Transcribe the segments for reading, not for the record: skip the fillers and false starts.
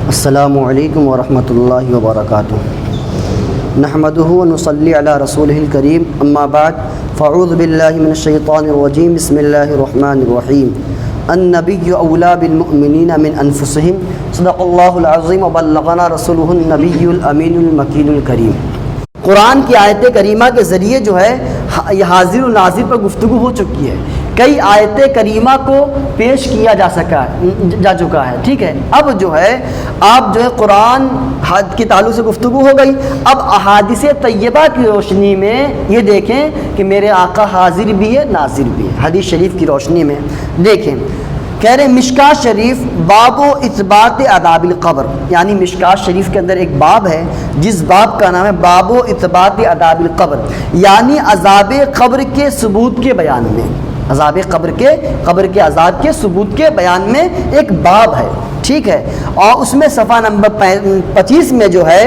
السلام علیکم ورحمۃ اللہ وبرکاتہ۔ نحمدہ ونصلی علی رسولہ الکریم، اما بعد فاعوذ باللہ من الشیطان الرجیم، بسم اللہ الرحمن الرحیم۔ النبی اولی بالمؤمنین من انفسہم، صدق اللہ العظیم وبلغنا رسولہ النبی الامین المکین الکریم۔ قرآن کی آیت کریمہ کے ذریعے جو ہے یہ حاضر و ناظر پر گفتگو ہو چکی ہے۔ کئی آیت کریمہ کو پیش کیا جا چکا ہے، ٹھیک ہے۔ اب جو ہے آپ جو ہے قرآن کے تعلق سے گفتگو ہو گئی، اب احادیث طیبہ کی روشنی میں یہ دیکھیں کہ میرے آقا حاضر بھی ہے ناظر بھی ہے۔ حدیث شریف کی روشنی میں دیکھیں، کہہ رہے مشکات شریف باب و اثبات عذاب القبر، یعنی مشکات شریف کے اندر ایک باب ہے جس باب کا نام ہے باب و اثبات عذاب القبر، یعنی عذاب قبر کے ثبوت کے بیان میں، عذاب قبر کے عذاب کے ثبوت کے بیان میں ایک باب ہے، ٹھیک ہے۔ اور اس میں صفحہ نمبر 25 میں جو ہے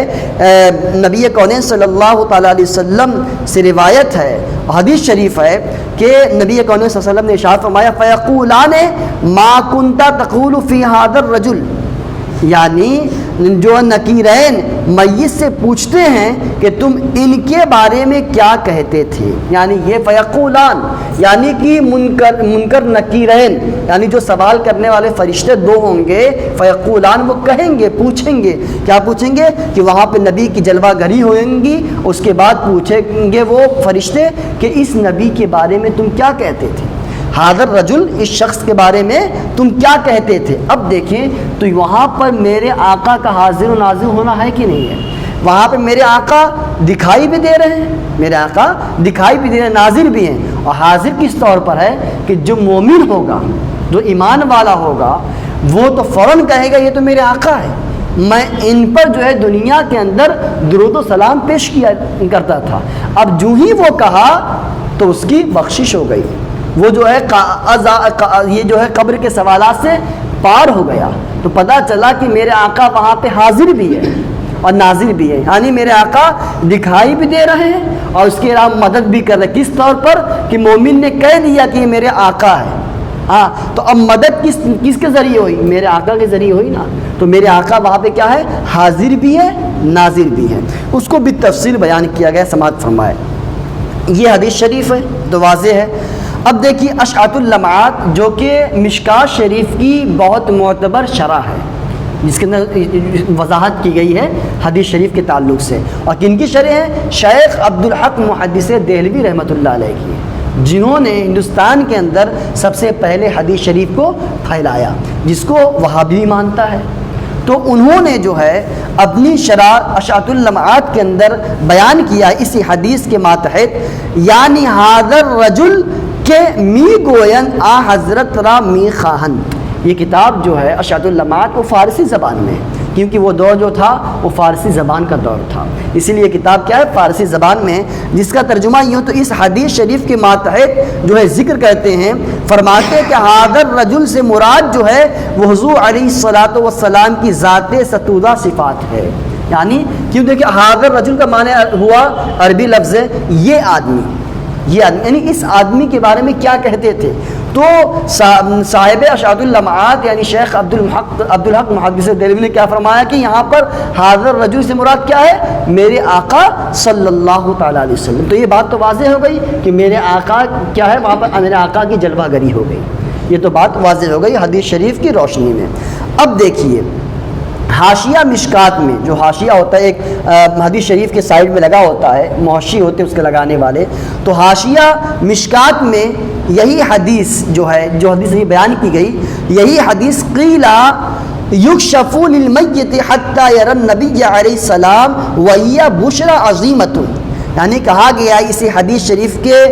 نبی کونین صلی اللہ تعالیٰ علیہ وسلم سے روایت ہے، حدیث شریف ہے کہ نبی کونین صلی اللہ علیہ وسلم نے ارشاد فرمایا فیقولان ما کنت تقول فی ھذا الرجل، یعنی جو نکیرین میت سے پوچھتے ہیں کہ تم ان کے بارے میں کیا کہتے تھے، یعنی یہ فیقولان یعنی کہ منکر نکیرین، یعنی جو سوال کرنے والے فرشتے دو ہوں گے، فیقولان وہ کہیں گے، پوچھیں گے، کیا پوچھیں گے کہ وہاں پہ نبی کی جلوہ گری ہوئیں گی، اس کے بعد پوچھیں گے وہ فرشتے کہ اس نبی کے بارے میں تم کیا کہتے تھے، حاضر رجل اس شخص کے بارے میں تم کیا کہتے تھے۔ اب دیکھیں تو وہاں پر میرے آقا کا حاضر و ناظر ہونا ہے کہ نہیں ہے؟ وہاں پہ میرے آقا دکھائی بھی دے رہے ہیں، میرے آقا دکھائی بھی دے رہے ہیں، ناظر بھی ہیں۔ اور حاضر کس طور پر ہے کہ جو مومن ہوگا، جو ایمان والا ہوگا، وہ تو فوراً کہے گا یہ تو میرے آقا ہے، میں ان پر جو ہے دنیا کے اندر درود و سلام پیش کیا کرتا تھا۔ اب جو ہی وہ کہا تو اس کی بخشش ہو گئی، وہ جو ہے یہ جو ہے قبر کے سوالات سے پار ہو گیا، تو پتہ چلا کہ میرے آقا وہاں پہ حاضر بھی ہے اور ناظر بھی ہے، یعنی میرے آقا دکھائی بھی دے رہے ہیں اور اس کے علاوہ مدد بھی کر رہے ہیں۔ کس طور پر کہ مومن نے کہہ دیا کہ یہ میرے آقا ہے، ہاں تو اب مدد کس کے ذریعے ہوئی؟ میرے آقا کے ذریعے ہوئی نا۔ تو میرے آقا وہاں پہ کیا ہے؟ حاضر بھی ہے ناظر بھی ہے۔ اس کو بھی تفصیل بیان کیا گیا، سماعت فرمائے۔ یہ حدیث شریف ہے تو واضح ہے۔ اب دیکھیے اشعۃ اللمعات جو کہ مشکات شریف کی بہت معتبر شرح ہے، جس کے اندر وضاحت کی گئی ہے حدیث شریف کے تعلق سے، اور کن کی شرح ہے؟ شیخ عبدالحق محدث دہلوی رحمۃ اللہ علیہ کی، جنہوں نے ہندوستان کے اندر سب سے پہلے حدیث شریف کو پھیلایا، جس کو وہابی مانتا ہے۔ تو انہوں نے جو ہے اپنی شرح اشعۃ اللمعات کے اندر بیان کیا اسی حدیث کے ماتحت، یعنی حاضر رجل کہ می گوین آ حضرت را می خواہن۔ یہ کتاب جو ہے اشعۃ اللمعات وہ فارسی زبان میں، کیونکہ وہ دور جو تھا وہ فارسی زبان کا دور تھا، اسی لیے کتاب کیا ہے؟ فارسی زبان میں، جس کا ترجمہ یوں تو اس حدیث شریف کے ماتحت جو ہے ذکر کرتے ہیں، فرماتے ہیں کہ حاضر رجل سے مراد جو ہے وہ حضور علیہ الصلوۃ والسلام کی ذات ستودہ صفات ہے، یعنی کیوں دیکھیں حاضر رجل کا معنی ہوا عربی لفظ ہے یہ آدمی، یعنی اس آدمی کے بارے میں کیا کہتے تھے۔ تو صاحب اشعۃ اللمعات یعنی شیخ عبدالحق محدث دہلوی نے کیا فرمایا کہ یہاں پر حاضر رجل سے مراد کیا ہے؟ میرے آقا صلی اللہ تعالیٰ علیہ وسلم۔ تو یہ بات تو واضح ہو گئی کہ میرے آقا کیا ہے، وہاں پر میرے آقا کی جلوہ گری ہو گئی، یہ تو بات واضح ہو گئی حدیث شریف کی روشنی میں۔ اب دیکھیے حاشیہ مشکات میں، جو حاشیہ ہوتا ہے ایک حدیث شریف کے سائڈ میں لگا ہوتا ہے، محشی ہوتے ہیں اس کے لگانے والے، تو حاشیہ مشکات میں یہی حدیث جو ہے، جو حدیث یہ بیان کی گئی، یہی حدیث قیلا یکشف للمیت حتی یری النبی علیہ السلام وہی بشری عظیمۃ، یعنی کہا گیا ہے اسی حدیث شریف کے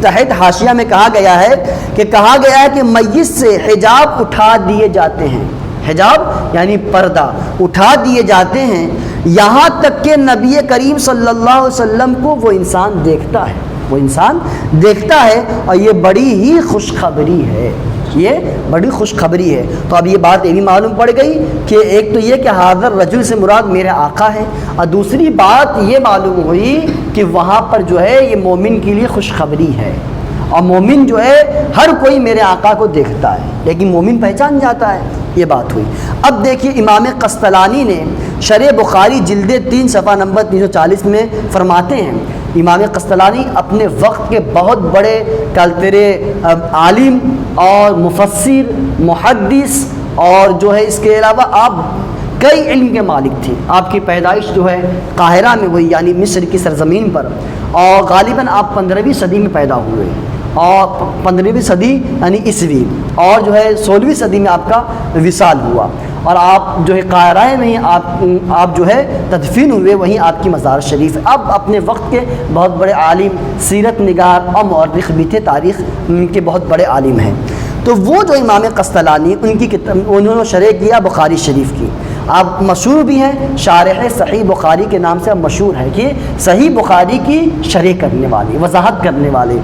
تحت حاشیہ میں کہا گیا ہے کہ میت سے حجاب اٹھا دیے جاتے ہیں، حجاب یعنی پردہ اٹھا دیے جاتے ہیں، یہاں تک کہ نبی کریم صلی اللہ علیہ وسلم کو وہ انسان دیکھتا ہے، اور یہ بڑی ہی خوشخبری ہے، یہ بڑی خوشخبری ہے۔ تو اب یہ بات یہ بھی معلوم پڑ گئی کہ ایک تو یہ کہ حاضر رجل سے مراد میرے آقا ہے، اور دوسری بات یہ معلوم ہوئی کہ وہاں پر جو ہے یہ مومن کے لیے خوشخبری ہے، اور مومن جو ہے ہر کوئی میرے آقا کو دیکھتا ہے، لیکن مومن پہچان جاتا ہے یہ بات ہوئی۔ اب دیکھیے امام قسطلانی نے شرح بخاری جلد 3 صفحہ نمبر 340 میں فرماتے ہیں، امام قسطلانی اپنے وقت کے بہت بڑے کلترے عالم اور مفسر، محدث، اور جو ہے اس کے علاوہ آپ کئی علم کے مالک تھے۔ آپ کی پیدائش جو ہے قاہرہ میں ہوئی، یعنی مصر کی سرزمین پر، اور غالباً آپ 15ویں صدی میں پیدا ہوئے، اور 15ویں صدی یعنی عیسوی، اور جو ہے 16ویں صدی میں آپ کا وصال ہوا، اور آپ جو ہے قاہرہ میں ہی آپ جو ہے تدفین ہوئے، وہیں آپ کی مزار شریف ہے۔ اب اپنے وقت کے بہت بڑے عالم، سیرت نگار اور مورخ بھی تھے، تاریخ کے بہت بڑے عالم ہیں۔ تو وہ جو امام قسطلانی، انہوں نے شرح کیا بخاری شریف کی، آپ مشہور بھی ہیں، شارح صحیح بخاری کے نام سے مشہور ہے کہ صحیح بخاری کی شرح کرنے والے، وضاحت کرنے والے۔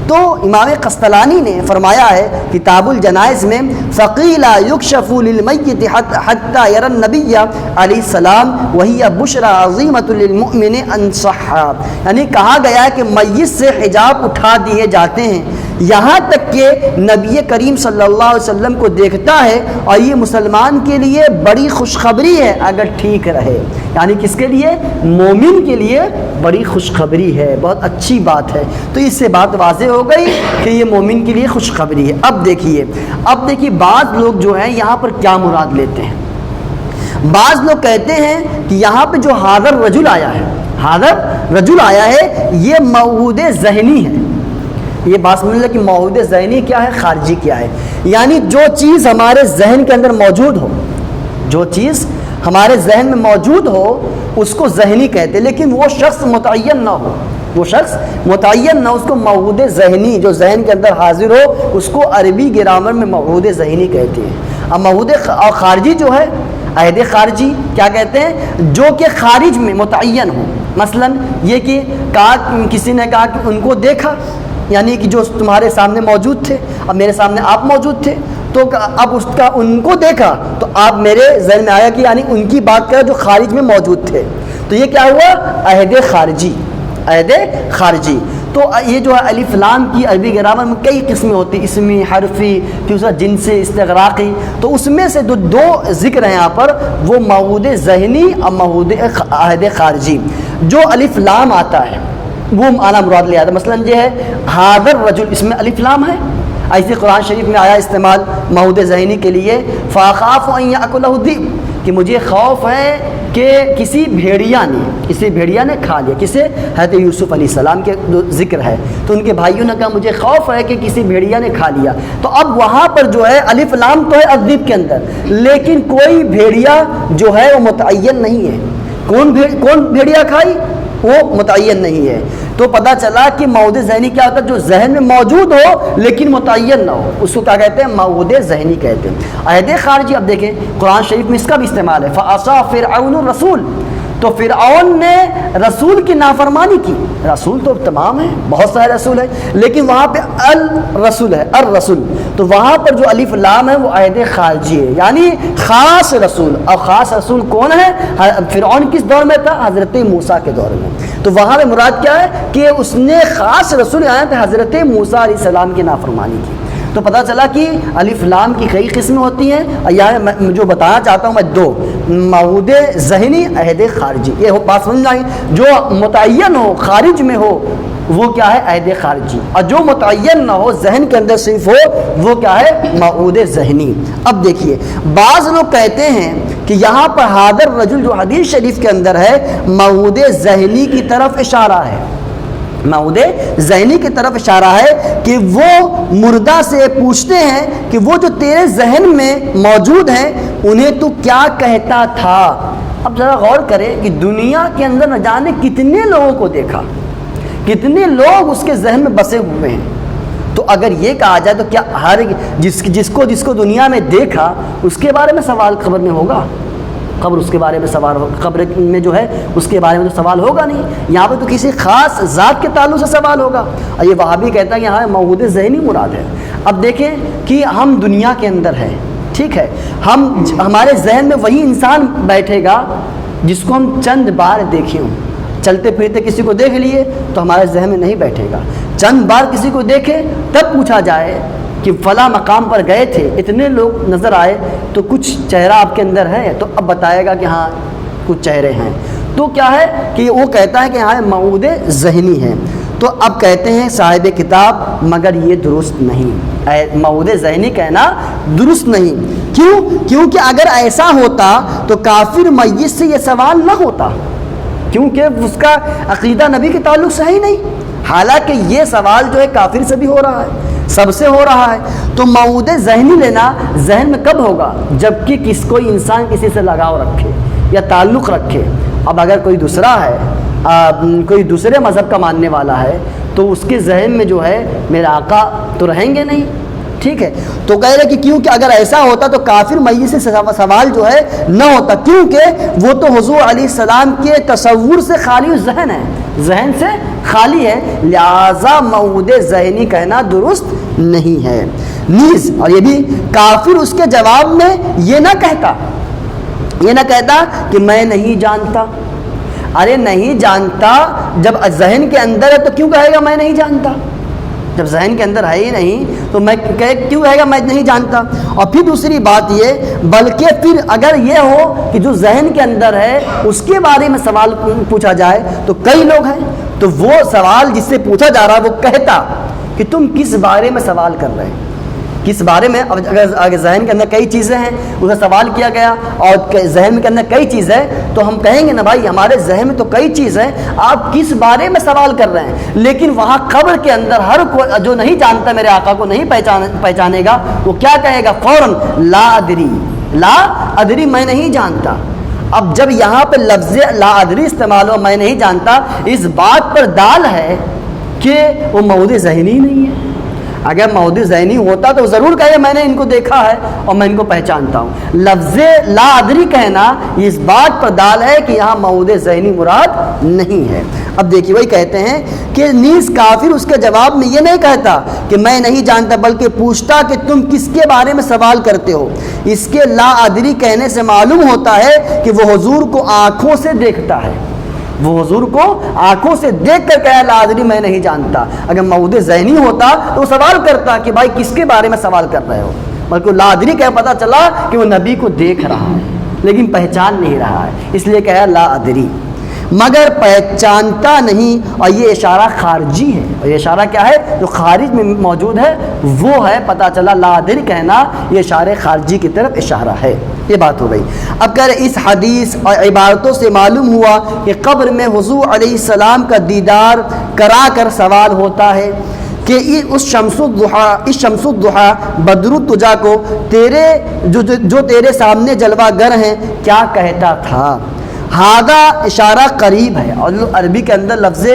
تو امام قسطلانی نے فرمایا ہے کتاب الجنائز میں، فقیل یکشف للمیت حتی یری النبی علیہ السلام وہی بشری عظیمۃ للمؤمن ان صح، یعنی کہا گیا ہے کہ میت سے حجاب اٹھا دیے جاتے ہیں یہاں تک کہ نبی کریم صلی اللہ علیہ وسلم کو دیکھتا ہے، اور یہ مسلمان کے لیے بڑی خوشخبری ہے اگر ٹھیک رہے، یعنی کس کے لیے؟ مومن کے لیے بڑی خوشخبری ہے، بہت اچھی بات ہے۔ تو اس سے بات واضح ہو گئی کہ یہ مومن کے لیے خوشخبری ہے۔ اب دیکھیے بعض لوگ جو ہیں یہاں پر کیا مراد لیتے ہیں۔ بعض لوگ کہتے ہیں کہ یہاں پہ جو حاضر رجل آیا ہے یہ موعود ذہنی ہے۔ یہ بات سمجھ لیں کہ موعود ذہنی کیا ہے، خارجی کیا ہے، یعنی جو چیز ہمارے ذہن کے اندر موجود ہو، جو چیز ہمارے ذہن میں موجود ہو اس کو ذہنی کہتے ہیں، لیکن وہ شخص متعین نہ ہو، اس کو موعود ذہنی، جو ذہن کے اندر حاضر ہو اس کو عربی گرامر میں موعود ذہنی کہتے ہیں۔ اب موعود خارجی جو ہے، عہد خارجی کیا کہتے ہیں؟ جو کہ خارج میں متعین ہو، مثلا یہ کہ کسی نے کہا کہ ان کو دیکھا، یعنی کہ جو تمہارے سامنے موجود تھے، اب میرے سامنے آپ موجود تھے، تو اب اس کا ان کو دیکھا تو آپ میرے ذہن میں آیا کہ یعنی ان کی بات کریں جو خارج میں موجود تھے، تو یہ کیا ہوا؟ عہد خارجی۔ تو یہ جو ہے الف لام کی عربی گرامر میں کئی قسمیں ہوتی ہیں، اسمی، حرفی، پھر اس کا جنسی، استغراقی، تو اس میں سے دو ذکر ہیں یہاں پر، وہ موعود ذہنی اور موعود عہد خارجی۔ جو الف لام آتا ہے وہ معنی مراد لے آتا ہے، مثلا یہ ہے حاضر رجل، اس میں الف لام ہے، ایسے قرآن شریف میں آیا استعمال موعود ذہنی کے لیے، فَأَخَافُ أَن يَأْكُلَهُ الذِّئْبُ، کہ مجھے خوف ہے کہ کسی بھیڑیا نے کھا لیا، کسے؟ حضرت یوسف علیہ السلام کے ذکر ہے، تو ان کے بھائیوں نے کہا مجھے خوف ہے کہ کسی بھیڑیا نے کھا لیا، تو اب وہاں پر جو ہے الف لام تو ہے الذِّئْب کے اندر، لیکن کوئی بھیڑیا جو ہے وہ متعین نہیں ہے، کون بھیڑیا کھائی وہ متعین نہیں ہے۔ تو پتہ چلا کہ موعود ذہنی کیا ہوتا ہے؟ جو ذہن میں موجود ہو لیکن متعین نہ ہو، اس کو کیا کہتے ہیں؟ موعود ذہنی کہتے ہیں۔ عہد خارجی، اب دیکھیں قرآن شریف میں اس کا بھی استعمال ہے، فَعَصَىٰ فِرْعَوْنُ الرَّسُولَ، تو فرعون نے رسول کی نافرمانی کی۔ رسول تو تمام ہیں، بہت سارے رسول ہیں، لیکن وہاں پہ الرسول ہے، الرسول، تو وہاں پر جو الف لام ہے وہ عہد خارجی ہے، یعنی خاص رسول۔ اور خاص رسول کون ہے؟ فرعون کس دور میں تھا؟ حضرت موسیٰ کے دور میں۔ تو وہاں پہ مراد کیا ہے کہ اس نے خاص رسول آیا تھا حضرت موسیٰ علیہ السلام کی نافرمانی کی۔ تو پتہ چلا کہ الف لام کی کئی قسمیں ہوتی ہیں، اور یہاں میں جو بتانا چاہتا ہوں میں دو، موعود ذہنی، عہد خارجی، یہ بات سمجھ آئی؟ جو متعین ہو، خارج میں ہو، وہ کیا ہے؟ عہد خارجی، اور جو متعین نہ ہو، ذہن کے اندر صرف ہو، وہ کیا ہے؟ موعود ذہنی۔ اب دیکھیے بعض لوگ کہتے ہیں کہ یہاں پر حاضر رجل جو حدیث شریف کے اندر ہے موعود ذہنی کی طرف اشارہ ہے، موعود ذہنی کی طرف اشارہ ہے کہ وہ مردہ سے پوچھتے ہیں کہ وہ جو تیرے ذہن میں موجود ہیں انہیں تو کیا کہتا تھا۔ اب ذرا غور کریں کہ دنیا کے اندر نہ جانے کتنے لوگوں کو دیکھا، کتنے لوگ اس کے ذہن میں بسے ہوئے ہیں، تو اگر یہ کہا جائے تو کیا ہر جس کو دنیا میں دیکھا اس کے بارے میں سوال قبر میں ہوگا؟ قبر اس کے بارے میں سوال ہوگا، قبر میں جو ہے اس کے بارے میں تو سوال ہوگا نہیں، یہاں پہ تو کسی خاص ذات کے تعلق سے سوال ہوگا۔ اور یہ وہابی کہتا ہے کہ یہاں موعود ذہنی مراد ہے۔ اب دیکھیں کہ ہم دنیا کے اندر ہیں، ٹھیک ہے، ہمارے ذہن میں وہی انسان بیٹھے گا جس کو ہم چند بار دیکھے ہوں، چلتے پھرتے کسی کو دیکھ لیے تو ہمارے ذہن میں نہیں بیٹھے گا، چند بار کسی کو دیکھے تب پوچھا جائے کہ فلاں مقام پر گئے تھے، اتنے لوگ نظر آئے، تو کچھ چہرہ آپ کے اندر ہے، تو اب بتائے گا کہ ہاں کچھ چہرے ہیں، تو کیا ہے کہ وہ کہتا ہے کہ ہاں موعود ذہنی ہے۔ تو اب کہتے ہیں صاحب کتاب مگر یہ درست نہیں، موعود ذہنی کہنا درست نہیں۔ کیوں؟ کیونکہ اگر ایسا ہوتا تو کافر میت سے یہ سوال نہ ہوتا، کیونکہ اس کا عقیدہ نبی کے تعلق سے ہی نہیں، حالانکہ یہ سوال جو ہے کافر سے بھی ہو رہا ہے، سب سے ہو رہا ہے۔ تو موعود ذہنی لینا ذہن میں کب ہوگا؟ جب کہ کوئی انسان کسی سے لگاؤ رکھے یا تعلق رکھے۔ اب اگر کوئی دوسرا ہے، کوئی دوسرے مذہب کا ماننے والا ہے، تو اس کے ذہن میں جو ہے میرے آقا تو رہیں گے نہیں، ٹھیک ہے۔ تو کہہ رہے کہ کیونکہ اگر ایسا ہوتا تو کافر میت سے سوال جو ہے نہ ہوتا، کیونکہ وہ تو حضور علیہ السلام کے تصور سے خالی ذہن ہے، ذہن سے خالی ہے، لہذا موعود ذہنی کہنا درست نہیں ہے۔ نیز اور یہ بھی کافر اس کے جواب میں یہ نہ کہتا کہ میں نہیں جانتا۔ ارے نہیں جانتا، جب ذہن کے اندر ہے تو کیوں کہے گا میں نہیں جانتا؟ جب ذہن کے اندر ہے ہی نہیں تو میں کیوں کہے گا میں نہیں جانتا؟ اور پھر دوسری بات یہ، بلکہ پھر اگر یہ ہو کہ جو ذہن کے اندر ہے اس کے بارے میں سوال پوچھا جائے تو کئی لوگ ہیں، تو وہ سوال جس سے پوچھا جا رہا ہے وہ کہتا کہ تم کس بارے میں سوال کر رہے ہیں، کس بارے میں؟ اب اگر ذہن کے اندر کئی چیزیں ہیں، اسے سوال کیا گیا اور ذہن کے اندر کئی چیزیں، تو ہم کہیں گے نا بھائی ہمارے ذہن میں تو کئی چیزیں، آپ کس بارے میں سوال کر رہے ہیں؟ لیکن وہاں قبر کے اندر ہر کوئی جو نہیں جانتا میرے آقا کو نہیں پہچانے گا، وہ کیا کہے گا؟ فوراً لا ادری میں نہیں جانتا۔ اب جب یہاں پہ لفظ لا ادری استعمال ہو، میں نہیں جانتا، اس بات پر دال ہے کہ وہ موعود ذہنی نہیں ہے۔ اگر موعود ذہنی ہوتا تو ضرور کہے میں نے ان کو دیکھا ہے اور میں ان کو پہچانتا ہوں۔ لفظ لا ادری کہنا یہ اس بات پر دال ہے کہ یہاں موعود ذہنی مراد نہیں ہے۔ اب دیکھیے وہی کہتے ہیں کہ نیز کافر اس کے جواب میں یہ نہیں کہتا کہ میں نہیں جانتا، بلکہ پوچھتا کہ تم کس کے بارے میں سوال کرتے ہو۔ اس کے لا ادری کہنے سے معلوم ہوتا ہے کہ وہ حضور کو آنکھوں سے دیکھتا ہے، وہ حضور کو آنکھوں سے دیکھ کر کہا لا ادری میں نہیں جانتا۔ اگر موعود ذہنی ہوتا تو وہ سوال کرتا کہ بھائی کس کے بارے میں سوال کر رہے ہو، بلکہ لا ادری کہہ پتہ چلا کہ وہ نبی کو دیکھ رہا ہے لیکن پہچان نہیں رہا ہے، اس لیے کہا لا ادری، مگر پہچانتا نہیں۔ اور یہ اشارہ خارجی ہے، اور یہ اشارہ کیا ہے؟ جو خارج میں موجود ہے وہ ہے، پتہ چلا لا ادری کہنا یہ اشارے خارجی کی طرف اشارہ ہے۔ یہ بات ہو گئی۔ اب کہہ رہے اس حدیث اور عبارتوں سے معلوم ہوا کہ قبر میں حضور علیہ السلام کا دیدار کرا کر سوال ہوتا ہے کہ اس شمس الضحیٰ بدر الدجا کو تیرے جو تیرے سامنے جلوہ گر ہیں کیا کہتا تھا۔ ہادہ اشارہ قریب ہے، اور عربی کے اندر لفظ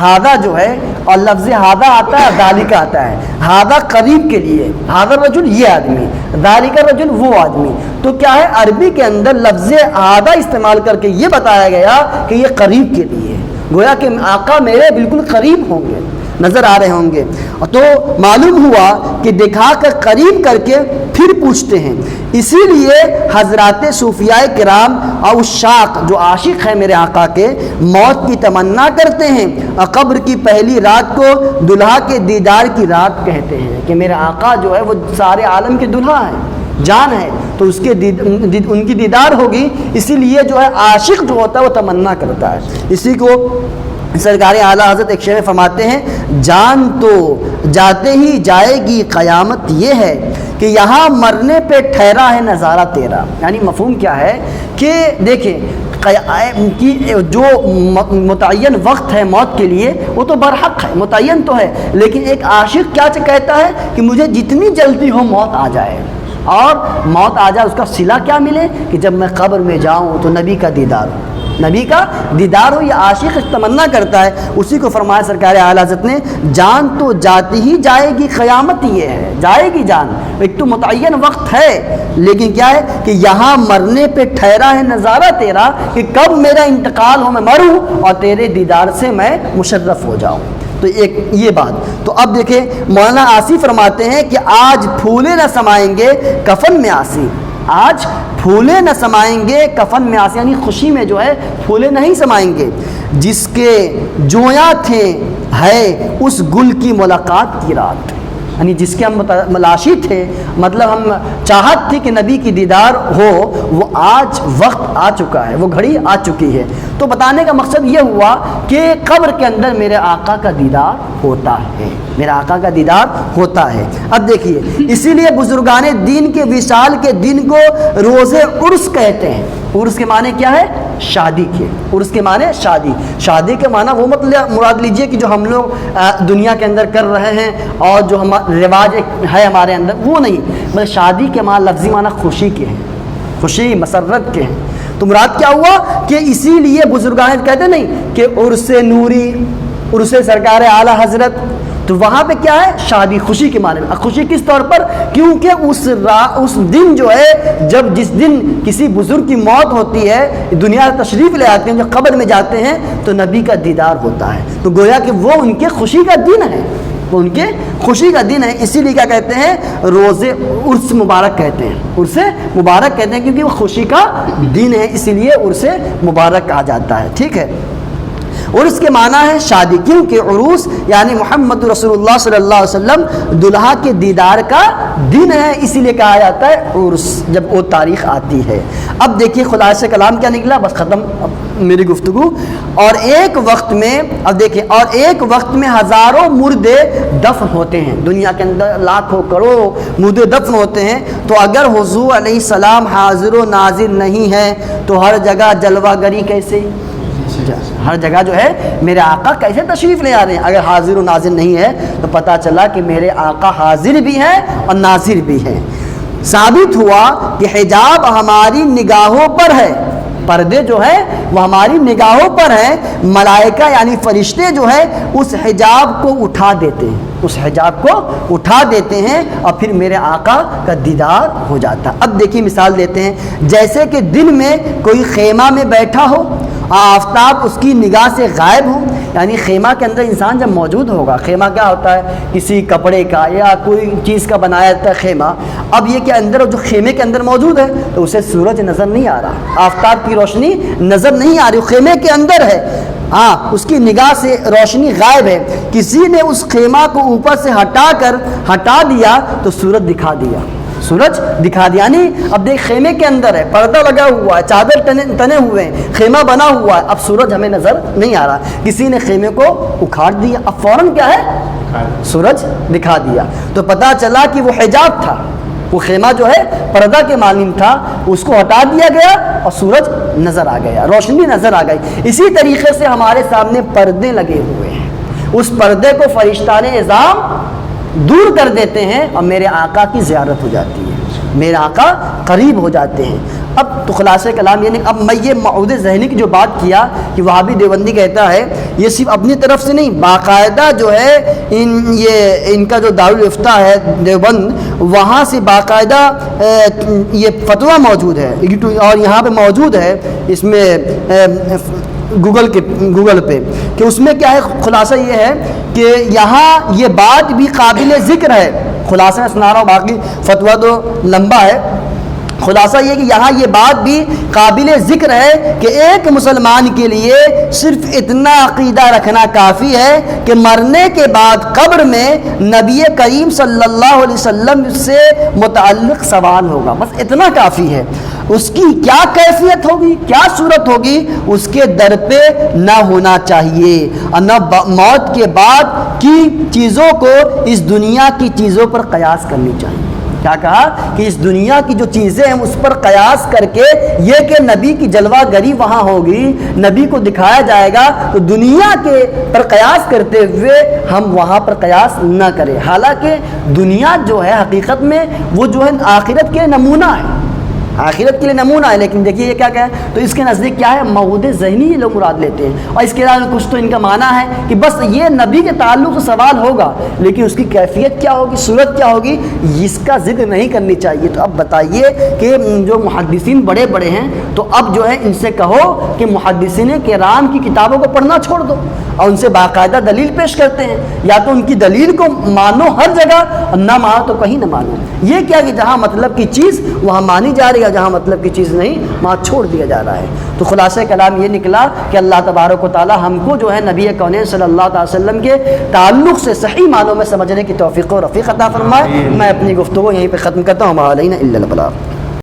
ہادہ جو ہے اور لفظ ہادہ آتا ہے، ذالک آتا ہے، ہادہ قریب کے لیے، ہادہ رجل یہ آدمی، ذالک رجل وہ آدمی۔ تو کیا ہے عربی کے اندر لفظ ہادہ استعمال کر کے یہ بتایا گیا کہ یہ قریب کے لیے، گویا کہ آقا میرے بالکل قریب ہوں گے، نظر آ رہے ہوں گے۔ تو معلوم ہوا کہ دکھا کر قریب کر کے پھر پوچھتے ہیں، اسی لیے حضرات صوفیاء کرام اور عشاق جو عاشق ہیں میرے آقا کے موت کی تمنا کرتے ہیں، اور قبر کی پہلی رات کو دلہا کے دیدار کی رات کہتے ہیں کہ میرے آقا جو ہے وہ سارے عالم کے دلہا ہیں، جان ہے، تو اس کے ان کی دیدار ہوگی، اسی لیے جو ہے عاشق جو ہوتا ہے وہ تمنا کرتا ہے۔ اسی کو سرکار اعلیٰ حضرت ایک شعر میں فرماتے ہیں، جان تو جاتے ہی جائے گی قیامت یہ ہے کہ یہاں مرنے پہ ٹھہرا ہے نظارہ تیرا۔ یعنی مفہوم کیا ہے کہ دیکھیں کہ جو متعین وقت ہے موت کے لیے وہ تو برحق ہے، متعین تو ہے، لیکن ایک عاشق کیا کہتا ہے کہ مجھے جتنی جلدی ہو موت آ جائے، اور موت آ جائے اس کا صلہ کیا ملے کہ جب میں قبر میں جاؤں تو نبی کا دیدار ہو، نبی کا دیدار ہو، یہ عاشق تمنا کرتا ہے۔ اسی کو فرمایا سرکار اعلیٰ حضرت نے، جان تو جاتی ہی جائے گی قیامت یہ ہے، جائے گی جان، ایک تو متعین وقت ہے، لیکن کیا ہے کہ یہاں مرنے پہ ٹھہرا ہے نظارہ تیرا کہ کب میرا انتقال ہو، میں مروں اور تیرے دیدار سے میں مشرف ہو جاؤں۔ تو ایک یہ بات۔ تو اب دیکھیں مولانا آسی فرماتے ہیں کہ آج پھولے نہ سمائیں گے کفن میں آسی، آج پھولے نہ سمائیں گے کفن میں آسی، یعنی خوشی میں جو ہے پھولے نہیں سمائیں گے، جس کے جویاں تھے ہے اس گل کی ملاقات کی رات، یعنی جس کے ہم ملاشی تھے، مطلب ہم چاہت تھی کہ نبی کی دیدار ہو، وہ آج وقت آ چکا ہے، وہ گھڑی آ چکی ہے۔ تو بتانے کا مقصد یہ ہوا کہ قبر کے اندر میرے آقا کا دیدار ہوتا ہے، میرا آقا کا دیدار ہوتا ہے۔ اب دیکھیے، اسی لیے بزرگان دین کے وصال کے دن کو روز عرس کہتے ہیں۔ عرس کے معنی کیا ہے؟ شادی کے۔ عرس کے معنی شادی، شادی کے معنی وہ مطلب مراد لیجئے کہ جو ہم لوگ دنیا کے اندر کر رہے ہیں اور جو رواج ہے ہمارے اندر، وہ نہیں، بلکہ شادی کے معنی لفظی معنی خوشی کے ہیں، خوشی مسرت کے ہیں۔ تو مراد کیا ہوا کہ اسی لیے بزرگان کہتے نہیں کہ عرس نوری، عرس سرکار اعلیٰ حضرت، تو وہاں پہ کیا ہے؟ شادی، خوشی کے معنی میں۔ خوشی کس طور پر؟ کیونکہ اس دن جو ہے، جس دن کسی بزرگ کی موت ہوتی ہے، دنیا تشریف لے آتے ہیں، جو قبر میں جاتے ہیں، تو نبی کا دیدار ہوتا ہے۔ تو گویا کہ وہ ان کے خوشی کا دن ہے، وہ ان کے خوشی کا دن ہے۔ اسی لیے کیا کہتے ہیں؟ روز عرس مبارک کہتے ہیں، عرس مبارک کہتے ہیں، کیونکہ وہ خوشی کا دن ہے، اسی لیے عرس مبارک کہا جاتا ہے۔ ٹھیک ہے، عرس کے معنی ہے شادی، کیونکہ عروس یعنی محمد رسول اللہ صلی اللہ علیہ وسلم دلہا کے دیدار کا دن ہے، اسی لیے کہا جاتا ہے عرس، جب وہ تاریخ آتی ہے۔ اب دیکھیے خلاصہ کلام کیا نکلا، بس ختم میری گفتگو۔ اور ایک وقت میں، اب دیکھیں، اور ایک وقت میں ہزاروں مردے دفن ہوتے ہیں، دنیا کے اندر لاکھوں کروڑوں مردے دفن ہوتے ہیں، تو اگر حضور علیہ السلام حاضر و ناظر نہیں ہے تو ہر جگہ جلوہ گری کیسے؟ ہر جگہ جو ہے میرے آقا کیسے تشریف لے آ رہے ہیں؟ اگر حاضر و ناظر نہیں ہے تو پتہ چلا کہ میرے آقا حاضر بھی ہیں اور ناظر بھی ہیں۔ ثابت ہوا کہ حجاب ہماری نگاہوں پر ہے، پردے جو ہے وہ ہماری نگاہوں پر ہیں، ملائکہ یعنی فرشتے جو ہے اس حجاب کو اٹھا دیتے ہیں، اس حجاب کو اٹھا دیتے ہیں اور پھر میرے آقا کا دیدار ہو جاتا ہے۔ اب دیکھیے مثال دیتے ہیں، جیسے کہ دن میں کوئی خیمہ میں بیٹھا ہو، آفتاب اس کی نگاہ سے غائب ہو، یعنی خیمہ کے اندر انسان جب موجود ہوگا، خیمہ کیا ہوتا ہے؟ کسی کپڑے کا یا کوئی چیز کا بنایا جاتا ہے خیمہ۔ اب یہ کہ اندر جو خیمے کے اندر موجود ہے تو اسے سورج نظر نہیں آ رہا، آفتاب کی روشنی نظر نہیں آ رہی، خیمے کے اندر ہے، ہاں اس کی نگاہ سے روشنی غائب ہے۔ کسی نے اس خیمہ کو اوپر سے ہٹا دیا تو سورج دکھا دیا، سورج دکھا دیا، یعنی اب دیکھ خیمے کے اندر ہے، پردہ لگا ہوا ہے، چادر تنے ہوئے ہیں، خیمہ بنا ہوا ہے، اب سورج ہمیں نظر نہیں آ رہا، کسی نے خیمے کو اکھاڑ دیا، اب فوراً کیا ہے؟ سورج دکھا دیا، تو پتہ چلا کہ وہ حجاب تھا، وہ خیمہ جو ہے پردہ کے مانند تھا، اس کو ہٹا دیا گیا اور سورج نظر آ گیا، روشنی نظر آ گئی۔ اسی طریقے سے ہمارے سامنے پردے لگے ہوئے ہیں، اس پردے کو فرشتان اعظام دور کر دیتے ہیں اور میرے آقا کی زیارت ہو جاتی ہے، میرے آقا قریب ہو جاتے ہیں۔ اب تو خلاصہ کلام یہ نہیں، اب میں یہ معود ذہنی کی جو بات کیا کہ وہابی دیوبندی کہتا ہے، یہ صرف اپنی طرف سے نہیں، باقاعدہ جو ہے ان کا جو دارالافتاء ہے دیوبند، وہاں سے باقاعدہ یہ فتویٰ موجود ہے اور یہاں پہ موجود ہے اس میں گوگل پہ، کہ اس میں کیا ہے، خلاصہ یہ ہے کہ یہاں یہ بات بھی قابل ذکر ہے، خلاصہ میں سنا رہا ہوں، باقی فتویٰ تو لمبا ہے، خلاصہ یہ کہ یہاں یہ بات بھی قابل ذکر ہے کہ ایک مسلمان کے لیے صرف اتنا عقیدہ رکھنا کافی ہے کہ مرنے کے بعد قبر میں نبی کریم صلی اللہ علیہ وسلم سے متعلق سوال ہوگا، بس اتنا کافی ہے۔ اس کی کیا کیفیت ہوگی، کیا صورت ہوگی، اس کے در پہ نہ ہونا چاہیے، اور نہ موت کے بعد کی چیزوں کو اس دنیا کی چیزوں پر قیاس کرنی چاہیے۔ کیا کہا کہ اس دنیا کی جو چیزیں ہیں اس پر قیاس کر کے یہ کہ نبی کی جلوہ گری وہاں ہوگی، نبی کو دکھایا جائے گا، تو دنیا کے پر قیاس کرتے ہوئے ہم وہاں پر قیاس نہ کریں، حالانکہ دنیا جو ہے حقیقت میں وہ جو ہے آخرت کے نمونہ ہے، آخرت کے لیے نمونہ ہے، لیکن دیکھیے یہ کیا ہے، تو اس کے نزدیک کیا ہے، موعود ذہنی یہ لوگ مراد لیتے ہیں، اور اس کے علاوہ کچھ تو ان کا معنی ہے کہ بس یہ نبی کے تعلق سے سوال ہوگا، لیکن اس کی کیفیت کیا ہوگی، صورت کیا ہوگی، اس کا ذکر نہیں کرنی چاہیے۔ تو اب بتائیے کہ جو محدثین بڑے بڑے ہیں، تو اب جو ہے ان سے کہو کہ محدثین کرام کی کتابوں کو پڑھنا چھوڑ دو اور ان سے باقاعدہ دلیل پیش کرتے ہیں، یا تو ان کی دلیل کو مانو ہر جگہ اور نہ مانو تو کہیں نہ مانو، یہ کیا کہ جہاں مطلب کی چیز وہاں مانی جا رہی یا جہاں مطلب کی چیز نہیں وہاں چھوڑ دیا جا رہا ہے۔ تو خلاصہ کلام یہ نکلا کہ اللہ تبارک و تعالی ہم کو جو ہے نبی کونین صلی اللہ علیہ وسلم کے تعلق سے صحیح معنوں میں سمجھنے کی توفیق و رفیق عطا فرمائے۔ میں اپنی گفتگو یہیں پہ ختم کرتا ہوں۔ ما علینا الا البلاغ۔